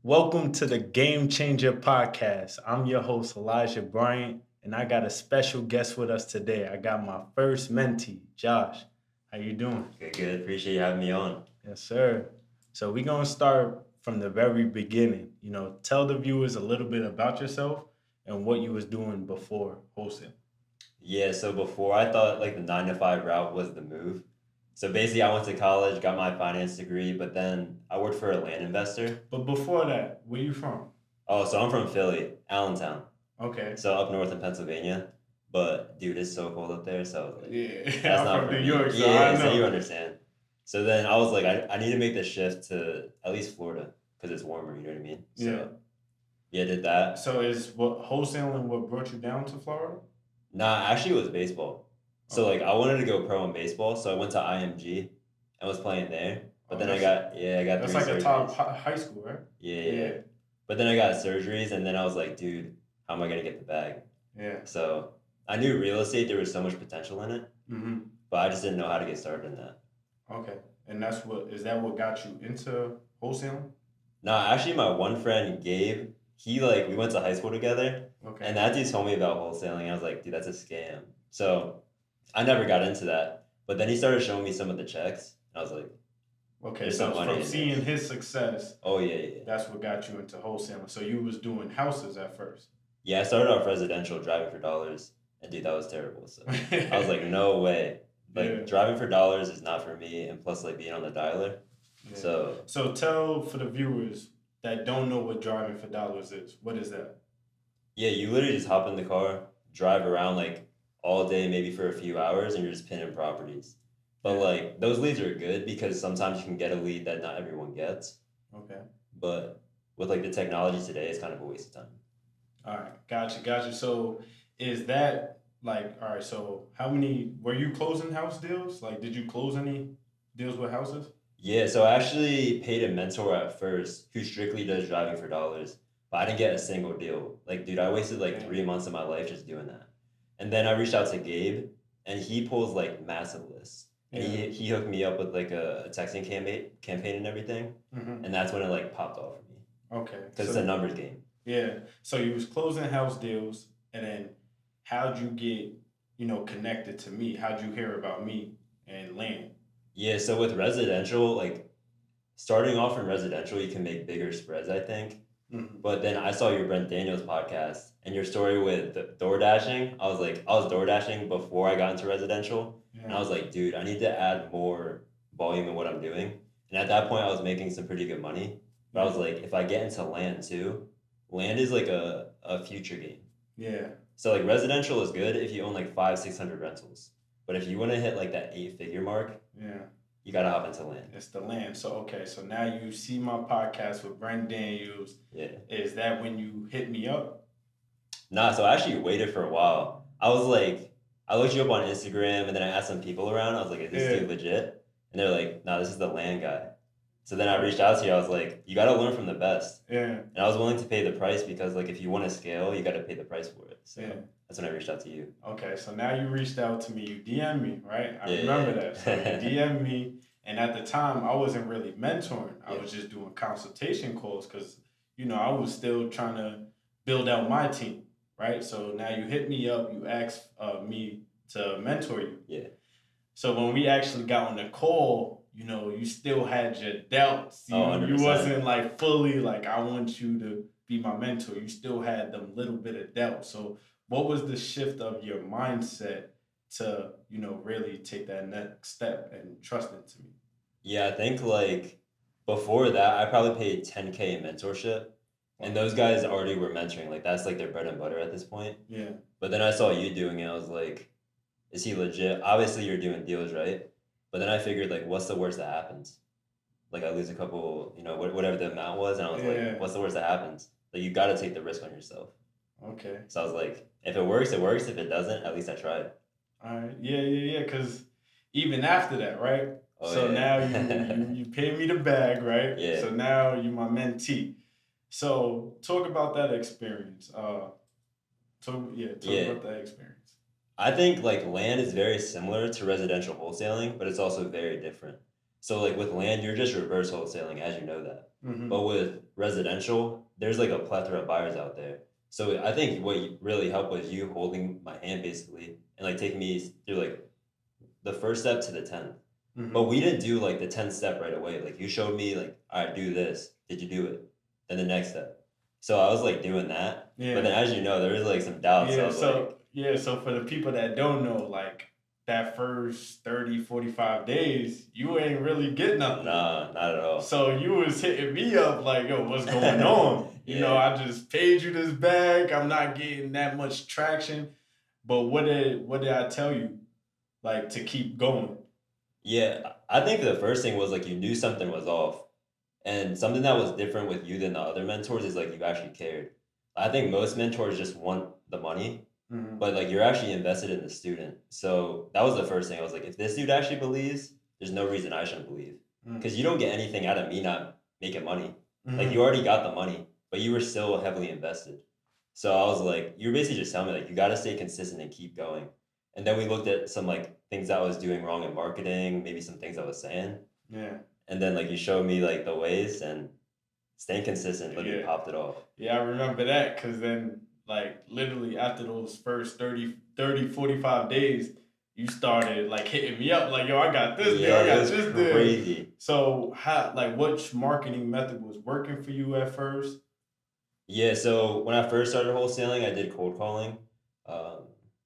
Welcome to the Game Changer podcast. I'm your host, Elijah Bryant, and I got a special guest with us today. I got my first mentee, Josh. How you doing? Good, good. Appreciate you having me on. Yes, sir. So we're gonna start from the very beginning. Tell the viewers a little bit about yourself and what you was doing before wholesale. Yeah, so before I thought like the 9 to 5 route was the move. So basically, I went to college, got my finance degree, but then I worked for a land investor. But before that, where you from? Oh, so I'm from Philly, Allentown. Okay. So up north in Pennsylvania. But dude, it's so cold up there. So I was like, Yeah, that's I'm not from for New me. York, so I Yeah, so you know. understand. So then I was like, I need to make the shift to at least Florida because it's warmer, you know what I mean? Yeah. So yeah, did that. So is what wholesaling what brought you down to Florida? Nah, actually, it was baseball. So like Okay. I wanted to go pro in baseball, so I went to IMG and was playing there. But Oh, then that's I got that's three like a top surgeries. high school, right? Yeah, yeah. Yeah, But then I got surgeries, and then I was like, dude, how am I gonna get the bag? yeah. So I knew real estate there was so much potential in it, Mm-hmm. but I just didn't know how to get started in that. Okay. And is that what got you into wholesaling? Nah, actually, my one friend Gabe, he like we went to high school together, and Okay. that dude told me about wholesaling. I was like, dude, that's a scam. So I never got into that. But then he started showing me some of the checks, and I was like, Okay. there's So some money from in seeing this. his success, Oh yeah, yeah. that's what got you into wholesaling. So you was doing houses at first. Yeah, I started off residential driving for dollars, and dude, that was terrible. So I was like, no way. Yeah. Like driving for dollars is not for me, and plus like being on the dialer. Yeah. So So tell for the viewers that don't know what driving for dollars is. What is that? yeah, you literally just hop in the car, drive around like all day, maybe for a few hours, and you're just pinning properties. But Yeah. like those leads are good because sometimes you can get a lead that not everyone gets. Okay. But with like the technology today, it's kind of a waste of time. All right, gotcha. So is that like all right? So how many were you closing house deals? Like, did you close any deals with houses? Yeah, so I actually paid a mentor at first who strictly does driving for dollars, but I didn't get a single deal. Like, dude, I wasted like Damn. 3 months of my life just doing that. And then I reached out to Gabe, and he pulls like massive lists. And Yeah. he hooked me up with like a texting campaign and everything. Mm-hmm. And that's when it like popped off for me. Okay. Because it's a numbers game. Yeah. So you was closing house deals, and then how'd you get connected to me? How'd you hear about me and land? Yeah, so with residential, like starting off in residential, you can make bigger spreads, I think. Mm-hmm. But then I saw your Brent Daniels podcast and your story with door dashing. I was like, I was door dashing before I got into residential. And I Yeah. was like, dude, I need to add more volume in what I'm doing. And at that point, I was making some pretty good money. But I was like, if I get into land too, land is like a future game. Yeah. So like residential is good if you own like 500, 600 rentals. But if you want to hit like that 8 figure mark, Yeah. you got to hop into land. It's the land. So okay. So now you see my podcast with Brent Daniels. Yeah. Is that when you hit me up? Nah, so I actually waited for a while. I was like, I looked you up on Instagram and then I asked some people around. I was like, is this Yeah. dude legit? And they're like, nah, this is the land guy. So then I reached out to you. I was like, you got to learn from the best. Yeah. And I was willing to pay the price because like if you want to scale, you got to pay the price for it. So Yeah. that's when I reached out to you. Okay, so now you reached out to me. You DM me, right? I Yeah, remember yeah. that. So you DM me, and at the time, I wasn't really mentoring. I Yeah. was just doing consultation calls because I was still trying to build out my team, right? So now you hit me up. You asked me to mentor you. Yeah. So when we actually got on the call, you still had your doubts. Oh, You 100%. wasn't like fully like I want you to be my mentor. You still had them little bit of doubt. So what was the shift of your mindset to, really take that next step and trust it to me? Yeah, I think like before that, I probably paid 10K in mentorship. And Wow. those guys already were mentoring. Like that's like their bread and butter at this point. Yeah. But then I saw you doing it. I was like, is he legit? Obviously, you're doing deals, right? But then I figured, like, what's the worst that happens? Like, I lose a couple, whatever the amount was. And I was Yeah. like, what's the worst that happens? Like, you got to take the risk on yourself. Okay. So I was like, if it works, it works. If it doesn't, at least I tried. All right. Yeah. Because even after that, right? Oh, So now yeah. you pay me the bag, right? Yeah. So now you my mentee. So talk about that experience. Talk Yeah. about that experience. I think, like, land is very similar to residential wholesaling, but it's also very different. So like with land, you're just reverse wholesaling, as you know that. Hmm. But with residential, there's like a plethora of buyers out there. So I think really helped was you holding my hand basically and like taking me through like the first step to the 10th. But Hmm. we didn't do like the 10th step right away. Like you showed me like, all right, do this. Did you do it? Then the next step. So I was like doing that. But then Yeah. as you know, there was like some doubts. So I Yeah, was like, so for the people that don't know, like that first 30, 45 days, you ain't really get nothing. nah, not at all. So you was hitting me up like, yo, what's going on? Yeah. I just paid you this bag. I'm not getting that much traction. But what did I tell you? Like to keep going. Yeah. I think the first thing was like you knew something was off. And something that was different with you than the other mentors is like you actually cared. I think most mentors just want the money, Hmm. but like you're actually invested in the student. So that was the first thing. I was like, if this dude actually believes, there's no reason I shouldn't believe. Because you don't get anything out of me not making money. Like you Hmm. already got the money, but you were still heavily invested. So I was like, you're basically just telling me like you got to stay consistent and keep going. And then we looked at some like things I was doing wrong in marketing, maybe some things I was saying. Yeah. And then like you showed me like the ways and staying consistent literally Yeah. popped it off. Yeah, I remember that because then, like, literally after those first 30, 45 days, you started like hitting me up, like, yo, I got this deal, Yeah, I it got was this deal. crazy. So, how, like, which marketing method was working for you at first? Yeah, so when I first started wholesaling, I did cold calling. Um,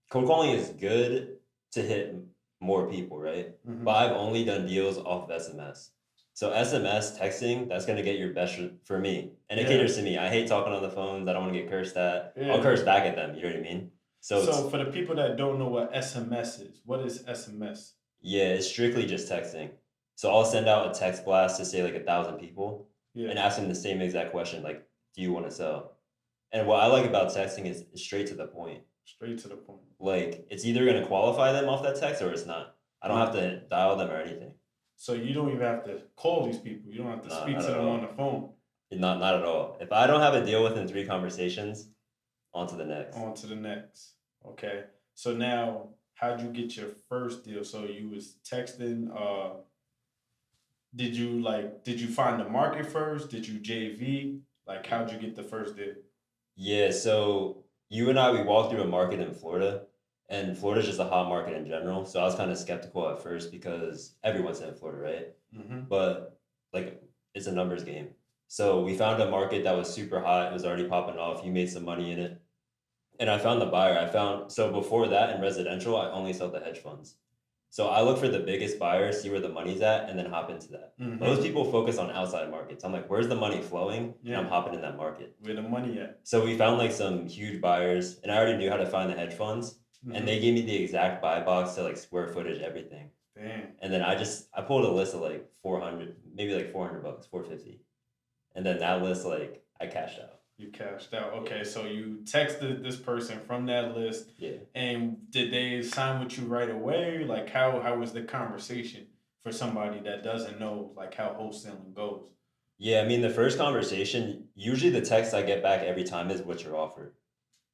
Cold calling is good to hit more people, right? But Hmm. I've only done deals off of SMS. So SMS texting, that's gonna get your best for me, and it Yeah, caters to me. I hate talking on the phones. I don't want to get cursed at. I'll yeah. curse back at them. You know what I mean? So it's So, for the people that don't know what SMS is, what is SMS? Yeah, it's strictly just texting. So I'll send out a text blast to say like 1,000 people Yeah, and ask them the same exact question, like, do you want to sell? And what I like about texting is it's straight to the point. straight to the point. Like it's either gonna qualify them off that text or it's not. I don't have Yeah. to dial them or anything. So you don't even have to call these people. You don't have to No, speak not to at them on the all. phone. Not at all. If I don't have a deal within 3 conversations, on to the next. On to the next. Okay. So now, how'd you get your first deal? So you was texting. Did you find the market first? Did you JV? Like, how'd you get the first deal? Yeah, so you and I, we walked through a market in Florida, and Florida's just a hot market in general. So I was kind of skeptical at first because everyone's in Florida, right? Mm-hmm. But like it's a numbers game. So we found a market that was super hot. It was already popping off. You made some money in it. And I found the buyer. So before that in residential, I only sold to hedge funds. So I look for the biggest buyer, see where the money's at, and then hop into that. Most Mm-hmm. people focus on outside markets. I'm like, where's the money flowing? And I'm Yeah. hopping in that market. Where the money at? So we found like some huge buyers, and I already knew how to find the hedge funds, and Mm-hmm. they gave me the exact buy box to like square footage, everything. Damn. And then I pulled a list of like 400, maybe like $400, 450, and then that list like I cashed out. You cashed out. Yeah, Okay. So you texted this person from that list, yeah, and did they sign with you right away? Like, how was the conversation for somebody that doesn't know like how wholesaling goes? yeah. I mean, the first conversation, usually the text I get back every time is what's your offer.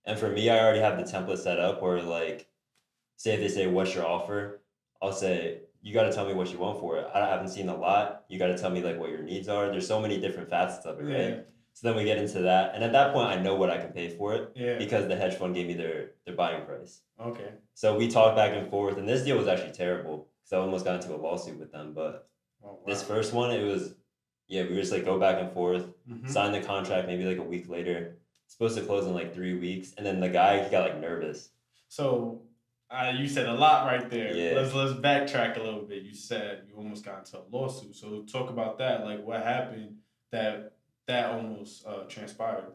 And for me, I already have the template set up where like, say if they say what's your offer, I'll say you got to tell me what you want for it. I haven't seen a lot. You got to tell me like what your needs are. There's so many different facets of it, Yeah. right? So then we get into that, and at that point, I know what I can pay for it Yeah. because the hedge fund gave me their buying price. Okay. So we talked back and forth, and this deal was actually terrible because I almost got into a lawsuit with them. But Oh this wow. first one, it was yeah, we were just like go back and forth, Mm-hmm. sign the contract maybe like a week later. Supposed to close in like 3 weeks, and then the guy he got like nervous. So, you said a lot right there. Yeah. Let's backtrack a little bit. You said you almost got into a lawsuit. So talk about that. Like, what happened that almost transpired?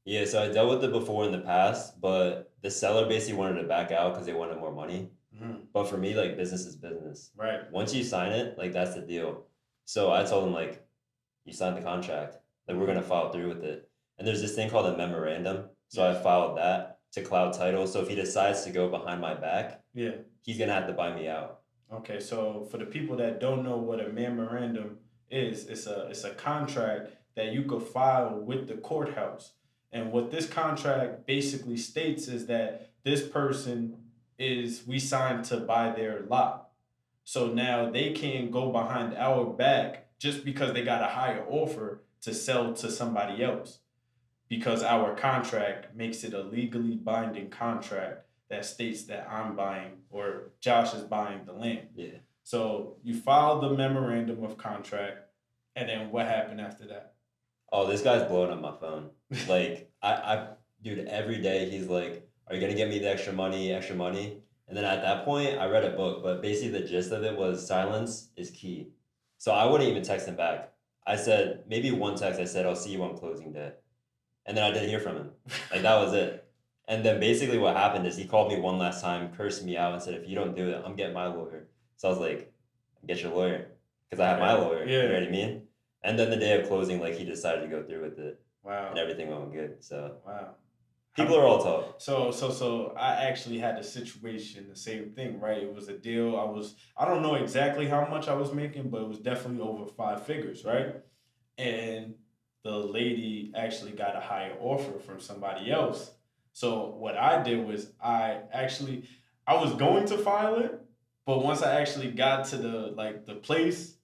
Yeah, so I dealt with it before in the past, but the seller basically wanted to back out because they wanted more money. Mm-hmm. But for me, like business is business. Right. Once you sign it, like that's the deal. So I told him like, you signed the contract, like we're gonna follow through with it. And there's this thing called a memorandum. So I Yes. filed that to Cloud Title. So if he decides to go behind my back, Yeah. he's gonna have to buy me out. Okay. So for the people that don't know what a memorandum is, it's a contract that you could file with the courthouse. And what this contract basically states is that this person is we signed to buy their lot. So now they can't go behind our back just because they got a higher offer to sell to somebody else, because our contract makes it a legally binding contract that states that I'm buying or Josh is buying the land. Yeah. So you filed the memorandum of contract, and then what happened after that? Oh, this guy's blowing up my phone. Like dude, every day he's like, "Are you gonna get me the extra money? Extra money?" And then at that point, I read a book, but basically the gist of it was silence is key. So I wouldn't even text him back. I said maybe one text. I said, "I'll see you on closing day," and then I didn't hear from him. Like that was it. And then basically what happened is he called me one last time, cursed me out, and said, "If you don't do it, I'm getting my lawyer." So I was like, "Get your lawyer," because I have my Okay. lawyer. You know Yeah. what I mean? And then the day of closing, like he decided to go through with it, and Wow. everything went good. So Wow. people are all tough. So I actually had a situation, the same thing, right? It was a deal. I don't know exactly how much I was making, but it was definitely over five figures, right? And the lady actually got a higher offer from somebody else. So what I did was I was going to file it, but once I actually got to the place,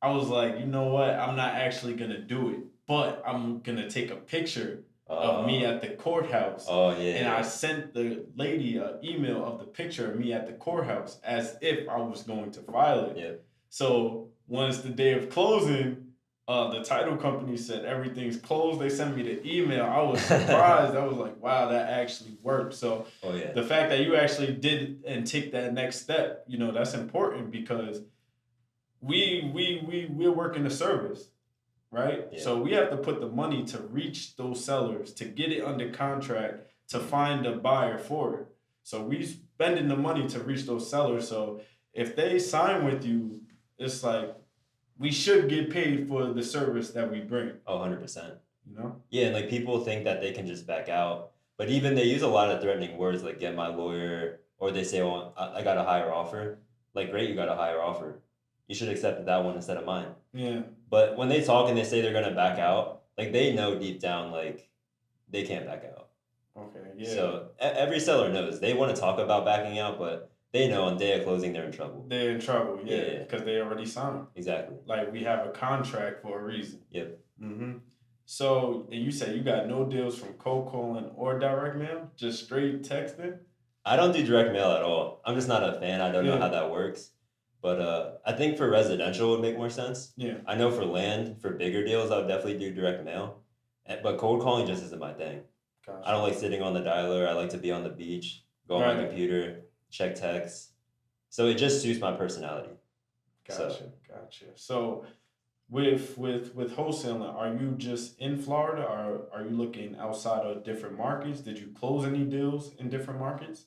I was like, you know what? I'm not actually gonna do it, but I'm gonna take a picture of me Uh, at the courthouse. oh yeah, And I yeah, sent the lady an email of the picture of me at the courthouse as if I was going to file it. yeah. So once the day of closing, the title company said everything's closed. They sent me the email. I was surprised. I was like, wow, that actually worked. So Oh yeah, the fact that you actually did and take that next step, that's important because we're working the service, right? yeah. So we have to put the money to reach those sellers, to get it under contract, to Mhm. find a buyer for it. So we spending the money to reach those sellers. So if they sign with you, it's like we should get paid for the service that we bring, Oh, 100%. you know? Yeah, and like people think that they can just back out, but even they use a lot of threatening words like "get my lawyer," or they say, "Well, I got a higher offer." Like, great, you got a higher offer. You should accept that one instead of mine. Yeah. But when they talk and they say they're gonna back out, like they know deep down, like they can't back out. Okay. Yeah. So every seller knows they want to talk about backing out, but they know on day of closing they're in trouble. They're in trouble. Yeah, Yeah, yeah, because they already signed. exactly. Like we have a contract for a reason. Yep. Mm-hmm. So, and you said you got no deals from cold calling or direct mail, just straight texting. I don't do direct mail at all. I'm just not a fan. I don't know Yeah, how that works. But I think for residential it would make more sense. yeah, I know for land, for bigger deals, I would definitely do direct mail. But cold calling just isn't my thing. I gotcha. don't like sitting on the dialer. I like to be on the beach, go on my Right, computer, check texts. So it just suits my personality. So gotcha. So, with wholesaling, are you just in Florida, or are you looking outside of different markets? Did you close any deals in different markets?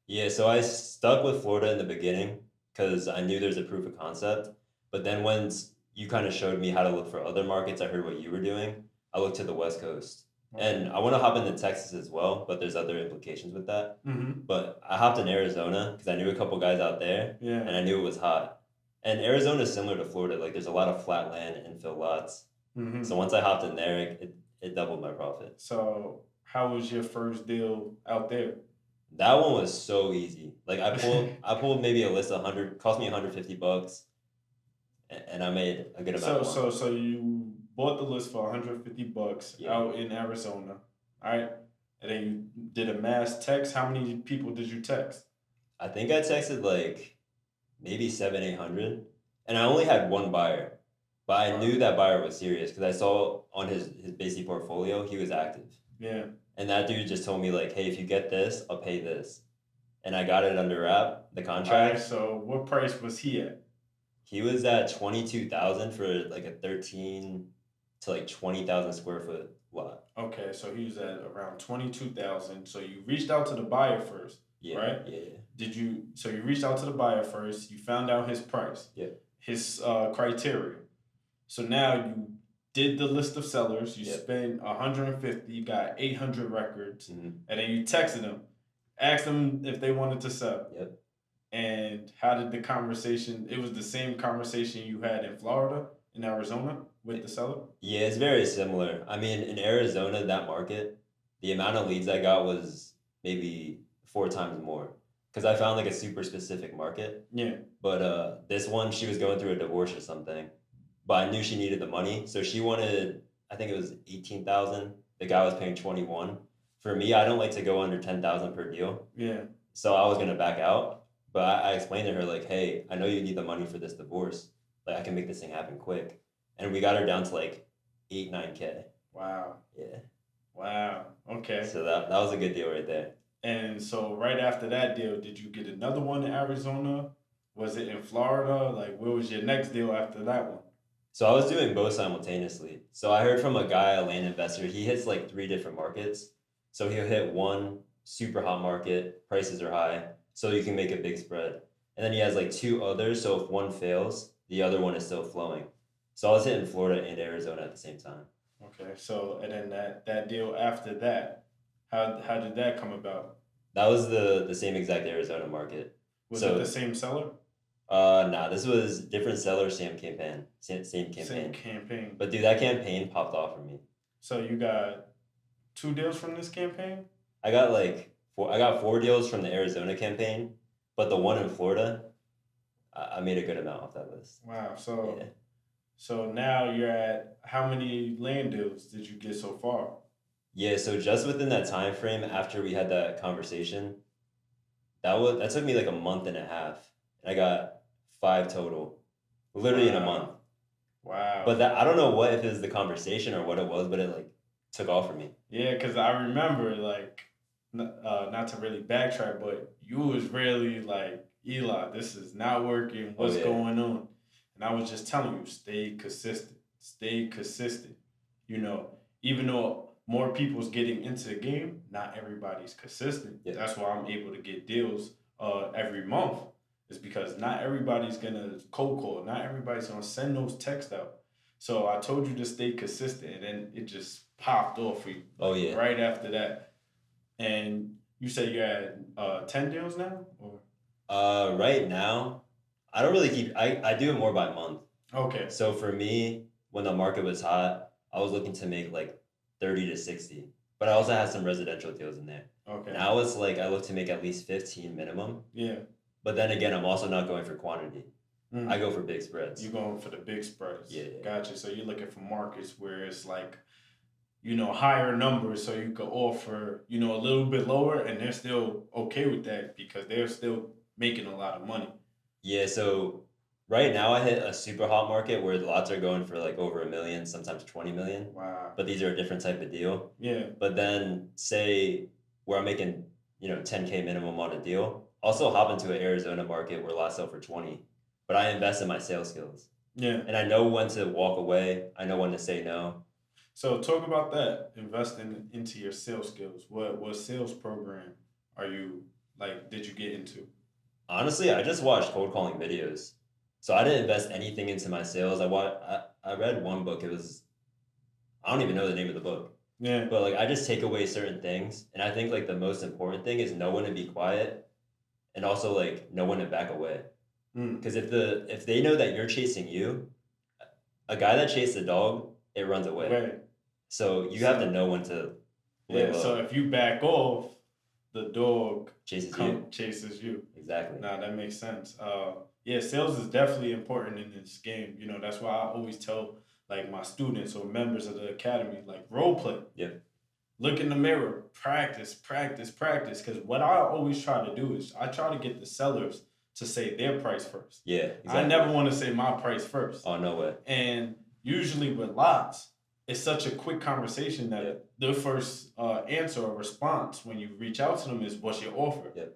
yeah, so I stuck with Florida in the beginning because I knew there's a proof of concept. But then once you kind of showed me how to look for other markets, I heard what you were doing. I looked to the West Coast. Okay. And I want to hop into Texas as well, but there's other implications with that. Mm-hmm. But I hopped in Arizona because I knew a couple guys out there Yeah. and I knew it was hot. And Arizona is similar to Florida. Like there's a lot of flat land and infill lots. So Mm-hmm. once I hopped in there, it doubled my profit. So, how was your first deal out there? That one was so easy. Like I pulled maybe a list of 100, cost me 150 bucks, and I made a good amount So of money. so so you bought the list for 150 bucks Yeah. out in Arizona, all right? And then you did a mass text. How many people did you text? I think I texted like maybe 700, 800, and I only had one buyer, but I Wow. knew that buyer was serious because I saw on his basic portfolio he was active, Yeah. and that dude just told me like, hey, if you get this, I'll pay this, and I got it under wrap, the All right. contract. So what price was he at? He was at 22,000 for like a 13 to like 20,000 square foot lot. Okay, so he was at around 22,000. So you reached out to the buyer first, Yeah, right? yeah, yeah. Did you? So you reached out to the buyer first. You found out his price, Yeah. his criteria. So now you did the list of sellers. You Yep. spent 150. You got 800 records, Hmm. and then you texted them, asked them if they wanted to sell. Yep. And how did the conversation? It was the same conversation you had in Florida, in Arizona, with the seller. Yeah, it's very similar. I mean, in Arizona, that market, the amount of leads I got was maybe four times more. because I found like a super specific market. Yeah. But this one, she was going through a divorce or something. But I knew she needed the money, so she wanted, I think it was 18,000. The guy was paying 21. For me, I don't like to go under 10,000 per deal, Yeah. so I was gonna back out. But I explained to her like, hey, I know you need the money for this divorce. Like I can make this thing happen quick, and we got her down to like 8 9K. Wow. Yeah. Wow. Okay. So that was a good deal right there. And so right after that deal, did you get another one in Arizona? Was it in Florida? Like, where was your next deal after that one? So I was doing both simultaneously. So I heard from a guy, a land investor, he hits like three different markets. So he'll hit one super hot market, prices are high, so you can make a big spread. And then he has like two others, so if one fails, the other one is still flowing. So I was hitting Florida and Arizona at the same time. Okay. So and then that deal after that, how did that come about? That was the same exact Arizona market. Was it the So same seller? nah, this was different seller, same campaign, same Same campaign. campaign. But dude, that campaign popped off for me. So you got two deals from this campaign? I got four deals from the Arizona campaign, but the one in Florida, I made a good amount off that list. Wow. So Yeah. so now you're at how many land deals did you get so far? Yeah, so just within that time frame after we had that conversation, that took me like a month and a half. And I got five total. Literally in a month. Wow. Wow. But that I don't know what if it was the conversation or what it was, but it like took off for me. Yeah, because I remember like not to really backtrack, but you was really like, Eli, this is not working. Oh What's yeah. going on? And I was just telling you, stay consistent. Stay consistent. You know, even though more people's getting into the game, not everybody's consistent. Yeah. That's why I'm able to get deals every month. Is because not everybody's gonna cold call. Not everybody's gonna send those texts out. So I told you to stay consistent, and then it just popped off for you Oh like yeah. right after that. And you said you're at 10 deals now, or Right now, I don't really keep I do it more by month. okay, So for me, when the market was hot, I was looking to make like 30 to 60. But I also had some residential deals in there. okay, Now it's like I look to make at least 15 minimum. yeah. But then again, I'm also not going for quantity. I Mm. go for big spreads. You going for the big spreads? Yeah, yeah. Gotcha. So you're looking for markets where it's like higher numbers, so you could offer a little bit lower, and they're still okay with that because they're still making a lot of money. Yeah, so right now I hit a super hot market where the lots are going for like over a million, sometimes 20 million. Wow. But these are a different type of deal. Yeah. But then say where I'm making, 10K minimum on a deal, also hop into an Arizona market where lots sell for 20. But I invest in my sales skills. Yeah. And I know when to walk away. I know when to say no. So talk about that, investing into your sales skills. What sales program are you like did you get into? Honestly, I just watched cold calling videos. So I didn't invest anything into my sales. I read one book. It was I don't even know the name of the book. Yeah. But like I just take away certain things. And I think like the most important thing is know when to be quiet and also like know when to back away. Mm. Because if they know that you're chasing you, a guy that chases a dog, it runs away. Right. So you have to So know when to lay yeah, so low. if you back off, the dog Chases you. chases you. Exactly. Nah, that makes sense. Yeah, sales is definitely important in this game. That's why I always tell like my students or members of the academy, like role play. Yep. Look in the mirror, practice, practice, practice. Because what I always try to do is I try to get the sellers to say their price first. Yeah, I exactly. never want to say my price first. Oh, no way. And usually with lots, it's such a quick conversation that Yep. their first answer or response when you reach out to them is, "What's your offer?" Yep.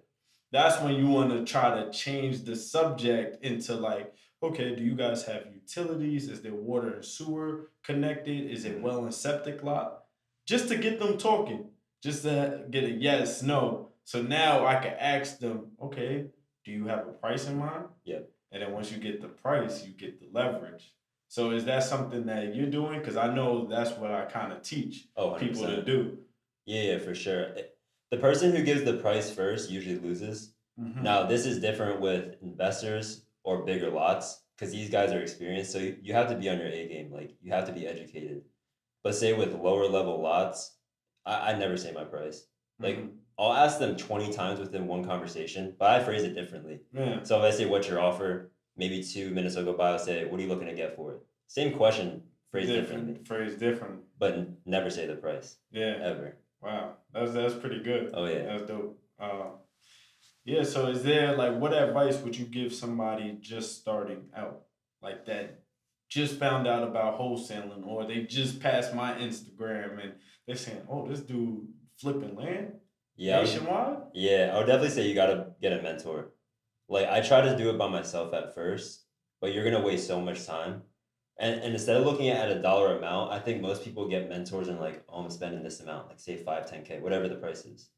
That's when you want to try to change the subject into like, okay, do you guys have utilities? Is there water and sewer connected? Is it Mhm. well and septic lot? Just to get them talking, just to get a yes, no. So now I can ask them, okay, do you have a price in mind? Yep. And then once you get the price, you get the leverage. So is that something that you're doing? Because I know that's what I kind of teach Oh, people to 100%. do. Yeah, for sure. The person who gives the price first usually loses. Hmm. Now, this is different with investors or bigger lots because these guys are experienced. So you have to be on your A game. Like, you have to be educated. But say with lower level lots, I never say my price. Like, Hmm. I'll ask them 20 times within one conversation, but I phrase it differently. Yeah. So if I say, "What's your offer?" Maybe 2 minutes will go by. I'll say, "What are you looking to get for it?" Same question, phrased differently, Different phrase, different. but never say the price Yeah. ever. Wow. That's pretty good. Oh yeah. That's dope. Yeah. So, is there like what advice would you give somebody just starting out, like that just found out about wholesaling, or they just passed my Instagram and they're saying, "Oh, this dude flipping land Yeah, nationwide." I would definitely say you gotta get a mentor. Like I try to do it by myself at first, but you're gonna waste so much time. And instead of looking at a dollar amount, I think most people get mentors and like, oh, I'm spending this amount, like say 5, 10K, whatever the price is.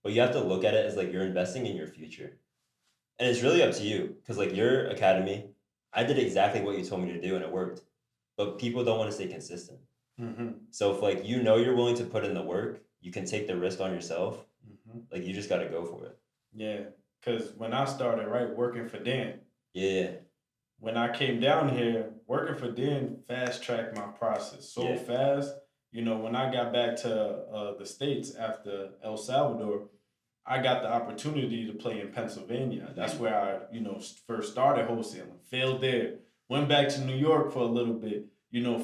But you have to look at it as like you're investing in your future. And it's really up to you. Cause like your academy, I did exactly what you told me to do and it worked. But people don't want to stay consistent. Hmm. So if like you know you're willing to put in the work, you can take the risk on yourself. Hmm. Like you just gotta go for it. Yeah. Because when I started, right, working for Dan, Yeah, when I came down here, working for Dan fast tracked my process so yeah, fast. When I got back to the States after El Salvador, I got the opportunity to play in Pennsylvania. That's mhm, where I, first started wholesaling. Failed there. Went back to New York for a little bit.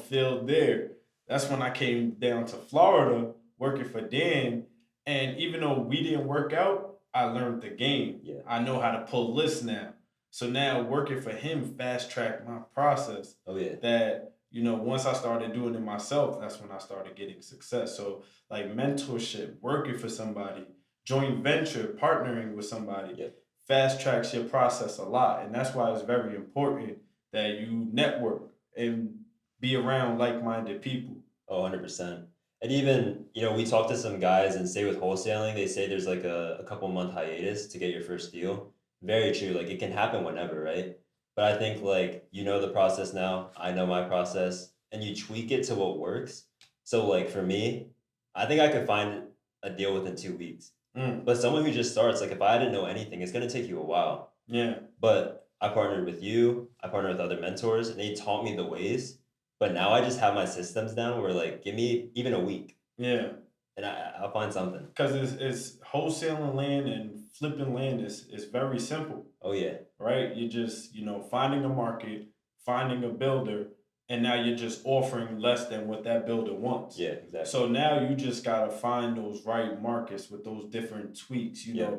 Failed there. That's when I came down to Florida working for Dan. And even though we didn't work out, I learned the game. yeah. I know how to pull lists now. So now working for him fast tracked my process. Oh yeah, That once I started doing it myself, that's when I started getting success. So like mentorship, working for somebody, joint venture, partnering with somebody, yeah. fast tracks your process a lot. And that's why it's very important that you network and be around like minded people. Oh, 100%. And even, we talked to some guys and say with wholesaling, they say there's like a couple month hiatus to get your first deal. Very true. Like it can happen whenever, right? But I think like you know the process now. I know my process, and you tweak it to what works. So like for me, I think I could find a deal within 2 weeks. Mm, But someone who just starts, like if I didn't know anything, it's gonna take you a while. yeah, But I partnered with you, I partnered with other mentors, and they taught me the ways. But now I just have my systems down where like give me even a week yeah. and I'll find something. Because it's wholesaling land and flipping land is very simple, Oh yeah. right? You're just, finding a market, finding a builder, and now you're just offering less than what that builder wants. Yeah, exactly. So now you just gotta find those right markets with those different tweaks. Yeah.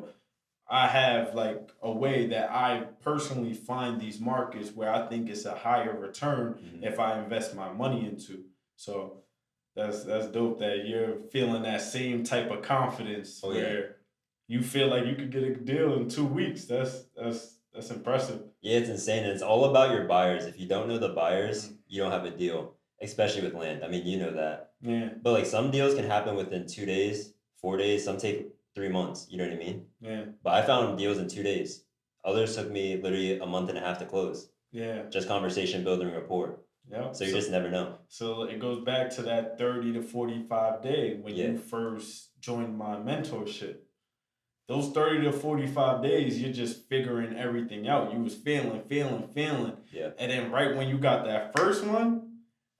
I have like a way that I personally find these markets where I think it's a higher return Hmm. if I invest my money into. So that's dope that you're feeling that same type of confidence Oh yeah. where you feel like you could get a deal in 2 weeks. That's impressive. Yeah, it's insane. And it's all about your buyers. If you don't know the buyers, Mm. you don't have a deal, especially with land. I mean, you know that. Yeah, But like some deals can happen within 2 days, 4 days, some take 3 months. You know what I mean? yeah, But I found deals in 2 days. Others took me literally a month and a half to close. yeah, Just conversation building rapport. yeah. So you just never know. So it goes back to that 30 to 45 day when Yeah. you first joined my mentorship. Those 30 to 45 days, you're just figuring everything out. You was feeling, feeling, feeling. Yeah. And then right when you got that first one,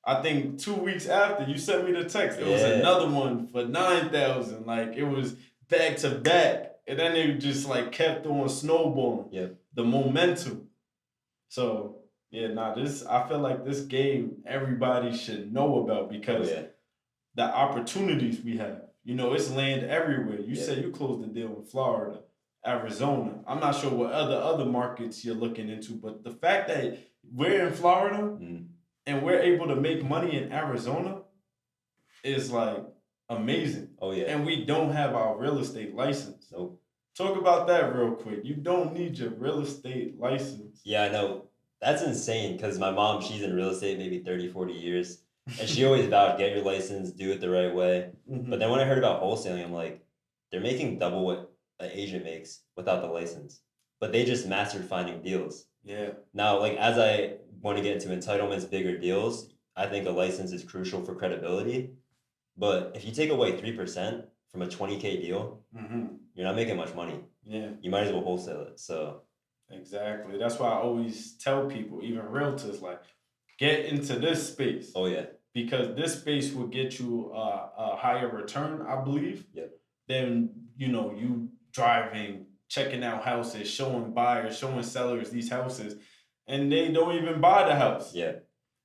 I think 2 weeks after you sent me the text, it was Yeah. another one for 9,000. Like it was back to back. And then it just like kept on snowballing. Yep. The momentum. So yeah, this I feel like this game everybody should know about Oh because yeah. the opportunities we have. It's land everywhere. You Yeah. said you closed the deal in Florida, Arizona. I'm not sure what other markets you're looking into, but the fact that we're in Florida Mm. and we're able to make money in Arizona is like amazing. Oh yeah. And we don't have our real estate license. Nope. Talk about that real quick. You don't need your real estate license. Yeah, I know. That's insane because my mom, she's in real estate maybe 30, 40 years. And she always vowed, get your license, do it the right way. But Mhm. then when I heard about wholesaling, I'm like, they're making double what an agent makes without the license. But they just mastered finding deals. Yeah. Now, like as I want to get into entitlements, bigger deals, I think a license is crucial for credibility. But if you take away 3% from a 20K deal, Hmm. you're not making much money. Yeah. You might as well wholesale it. So Exactly. That's why I always tell people, even realtors, like get into this space oh yeah. because this space will get you a higher return, I believe. Yep. then you driving, checking out houses, showing buyers, showing sellers these houses, and they don't even buy the house. Yeah.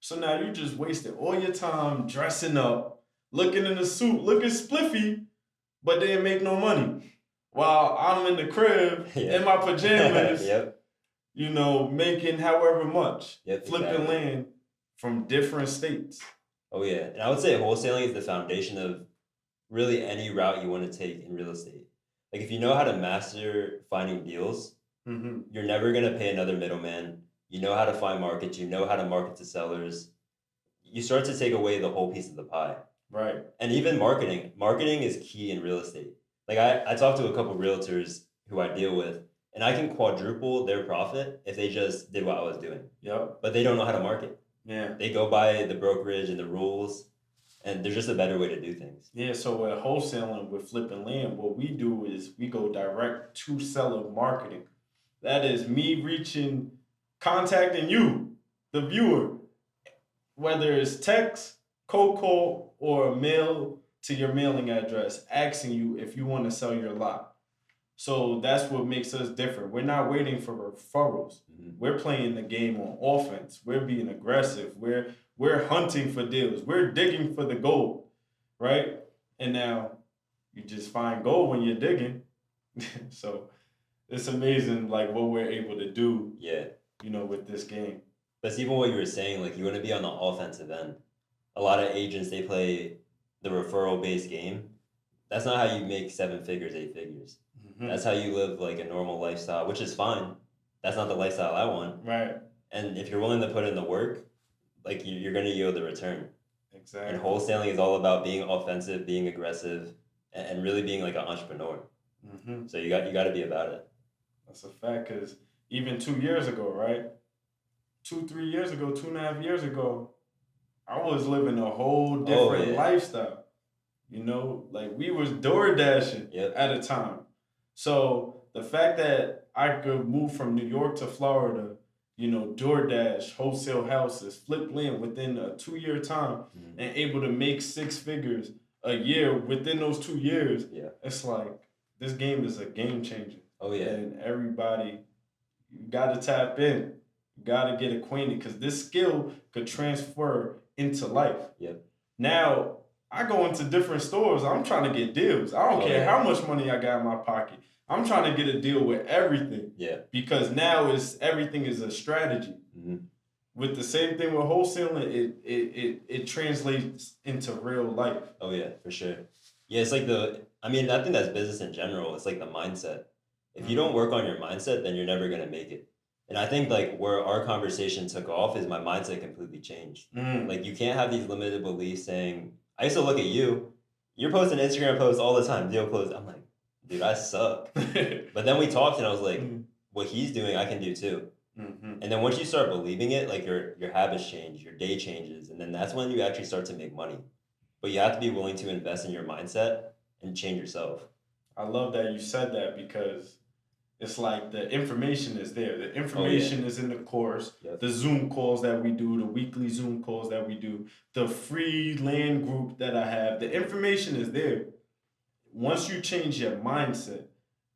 So now you just wasted all your time dressing up, looking in a suit, looking spliffy, but they didn't make no money. While I'm in the crib Yeah. in my pajamas, Yep. making however much, Yep. flipping Exactly. land from different states. Oh yeah. And I would say wholesaling is the foundation of really any route you want to take in real estate. Like if you know how to master finding deals, Hmm. you're never gonna pay another middleman. You know how to find markets, you know how to market to sellers. You start to take away the whole piece of the pie. Right. And even marketing. Marketing is key in real estate. Like I talked to a couple realtors who I deal with, and I can quadruple their profit if they just did what I was doing. Yep. But they don't know how to market. Yeah. They go by the brokerage and the rules, and there's just a better way to do things. Yeah. So at wholesaling with flipping land, what we do is we go direct to seller marketing. That is me contacting you, the viewer, whether it's text, cold call, or mail to your mailing address, asking you if you want to sell your lot. So that's what makes us different. We're not waiting for referrals. Mhm. We're playing the game on offense. We're being aggressive. We're hunting for deals. We're digging for the gold, right? And now you just find gold when you're digging. So it's amazing, like what we're able to do, Yeah. with this game. That's even what you were saying. Like you want to be on the offensive end. A lot of agents they play the referral based game. That's not how you make seven figures, eight figures. Mhm. That's how you live like a normal lifestyle, which is fine. That's not the lifestyle I want. Right. And if you're willing to put in the work, like you're going to yield the return. And Exactly. wholesaling is all about being offensive, being aggressive, and really being like an entrepreneur. Hmm. So you got to be about it. That's a fact. Because even 2 years ago, right? 2, 3 years ago, 2.5 years ago, I was living a whole Oh different yeah. lifestyle. Like we was door dashing Yep. at a time. So the fact that I could move from New York to Florida, DoorDash, wholesale houses, flip land within a 2 year time, Mhm. and able to make six figures a year within those 2 years, Yeah. it's like this game is a game changer. Oh yeah. And everybody, you got to tap in. You got to get acquainted because this skill could transfer into life. Yep. Now, I go into different stores. I'm trying to get deals. I don't Oh care yeah. how much money I got in my pocket. I'm trying to get a deal with everything Yeah. because now everything is a strategy. Hmm. With the same thing with wholesaling, it translates into real life. Oh yeah, for sure. Yeah, it's like I mean, I think that's business in general. It's like the mindset. If you don't Mhm. work on your mindset, then you're never gonna make it. And I think like where our conversation took off is my mindset completely changed. Mm. Like you can't have these limited beliefs saying, I used to look at you, you're posting Instagram posts all the time, deal close. I'm like, dude, I suck. But then we talked and I was like, Mhm. what he's doing, I can do too. Mhm. And then once you start believing it, like your habits change, your day changes, and then that's when you actually start to make money. But you have to be willing to invest in your mindset and change yourself. I love that you said that because it's like the information is there. The Oh yeah. information is in the course, Yep. the Zoom calls that we do, the weekly Zoom calls that we do, the free land group that I have. The information is there. Once you change your mindset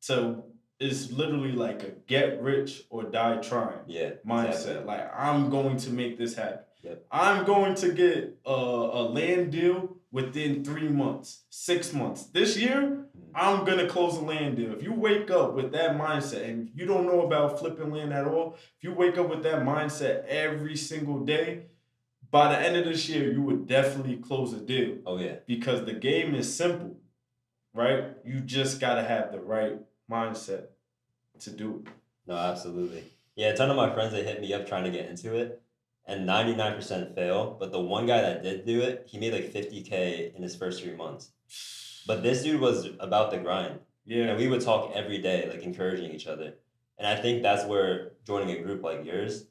to it's literally like a get rich or die trying Yeah. mindset. Exactly. Like I'm going to make this happen. Yep. I'm going to get a land deal within 3 months, 6 months. This year, Mhm. I'm gonna close a land deal. If you wake up with that mindset and you don't know about flipping land at all, if you wake up with that mindset every single day, by the end of this year, you would definitely close a deal Oh yeah. because the game is simple, right? You just gotta have the right mindset to do it. No, absolutely. Yeah, a ton of my friends they hit me up trying to get into it, and 99% fail. But the one guy that did do it, he made like 50K in his first 3 months. But this dude was about the grind. Yeah. And we would talk every day, like encouraging each other. And I think that's where joining a group like yours,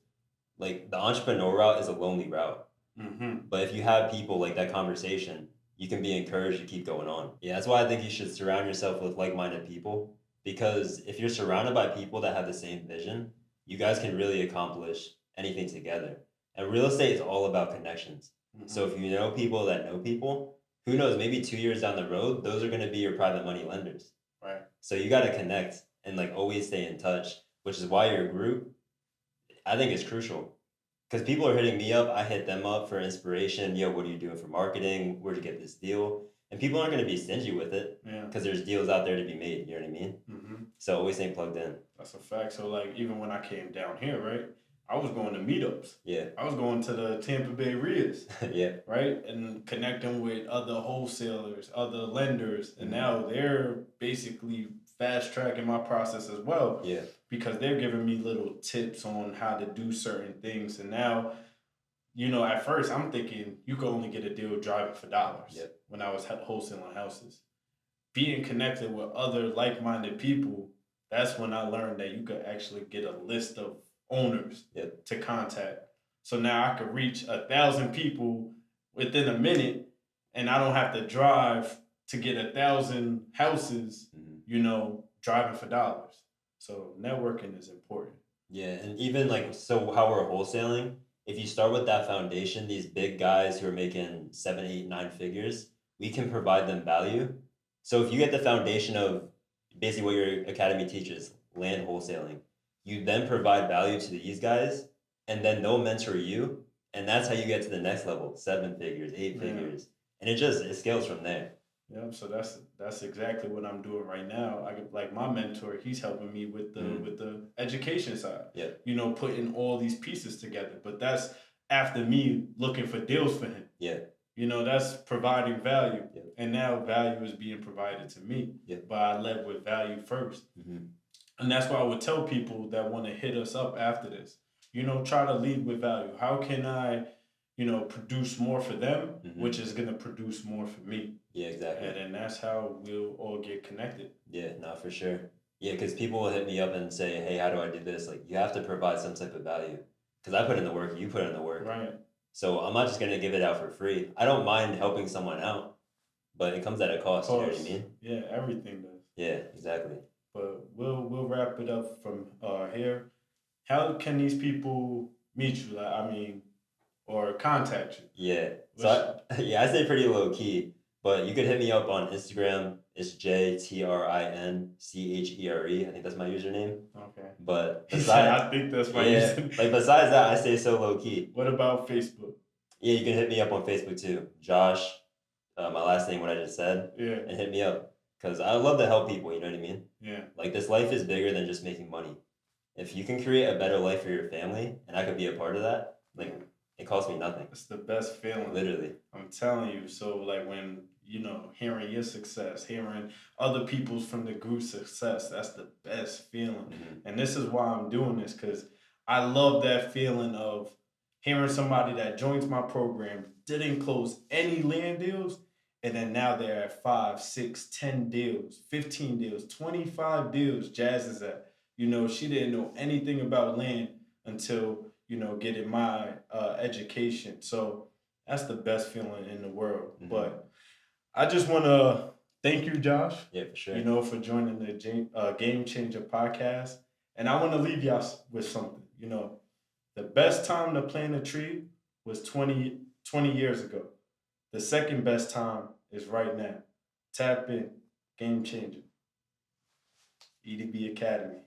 like the entrepreneur route is a lonely route. Mm-hmm. But if you have people like that conversation, you can be encouraged to keep going on. Yeah, that's why I think you should surround yourself with like minded people. Because if you're surrounded by people that have the same vision, you guys can really accomplish anything together. And real estate is all about connections. Mm-hmm. So if you know people that know people who knows, maybe 2 years down the road, those are going to be your private money lenders. Right. So you got to connect and like always stay in touch, which is why your group, I think, is crucial. Because people are hitting me up, I hit them up for inspiration. Yo, what are you doing for marketing? Where'd you get this deal? And people aren't going to be stingy with it Yeah. because there's deals out there to be made. You know what I mean? Mm-hmm. So always stay plugged in. That's a fact. So like even when I came down here, right, I was going to meetups. Yeah. I was going to the Tampa Bay RIAs. Yeah. Right, and connecting with other wholesalers, other lenders, and Mhm. now they're basically fast tracking my process as well. Yeah. Because they're giving me little tips on how to do certain things. And now, at first I'm thinking you could only get a deal driving for dollars. Yep. When I was wholesaling houses. Being connected with other like-minded people, that's when I learned that you could actually get a list of owners Yep. to contact. So now I could reach 1,000 people within a minute, and I don't have to drive to get 1,000 houses, Mhm. driving for dollars. So networking is important. Yeah, and even like so how we're wholesaling, if you start with that foundation, these big guys who are making 7, 8, 9 figures, we can provide them value. So if you get the foundation of basically what your academy teaches, land wholesaling, you then provide value to these guys, and then they'll mentor you, and that's how you get to the next level, 7 figures, eight Yeah. figures, and it scales from there. Yeah, so that's exactly what I'm doing right now. Like my mentor, he's helping me with the education side. Yeah, Putting all these pieces together. But that's after me looking for deals for him. yeah, That's providing value. yeah, And now value is being provided to me. yeah. But I led with value first. Hmm. And that's why I would tell people that want to hit us up after this, try to lead with value. How can I, produce more for them, Hmm. which is going to produce more for me? Yeah, exactly. And then that's how we'll all get connected. Yeah, no, for sure. Yeah, because people will hit me up and say, "Hey, how do I do this?" Like, you have to provide some type of value. Because I put in the work, you put in the work. Right. So I'm not just gonna give it out for free. I don't mind helping someone out, but it comes at a cost. You know what I mean? Yeah, everything does. Yeah, exactly. But we'll wrap it up from here. How can these people meet you? Or contact you? Yeah. So yeah, I say pretty low key, but you could hit me up on Instagram. It's JTRINCHERE. I think that's my username. Okay. But He said, besides, I think that's my yeah, username. like besides that, I stay so low key. What about Facebook? Yeah, you can hit me up on Facebook too, Josh. My last name, what I just said, Yeah. and hit me up because I love to help people. You know what I mean? Yeah. Like this life is bigger than just making money. If you can create a better life for your family, and I could be a part of that, like it costs me nothing. It's the best feeling. Literally. I'm telling you. So like when hearing your success, hearing other people's from the group success, that's the best feeling. Mhm. And this is why I'm doing this because I love that feeling of hearing somebody that joins my program didn't close any land deals, and then now they're at 5, 6, 10 deals, 15 deals, 25 deals. Jazz is at. She didn't know anything about land until getting my education. So that's the best feeling in the world. Mhm. But I just want to thank you, Josh. Yeah, for sure. For joining the Game Changer podcast. And I want to leave y'all with something. The best time to plant a tree was 20 years ago. The second best time is right now. Tap in. Game Changer. EDB Academy.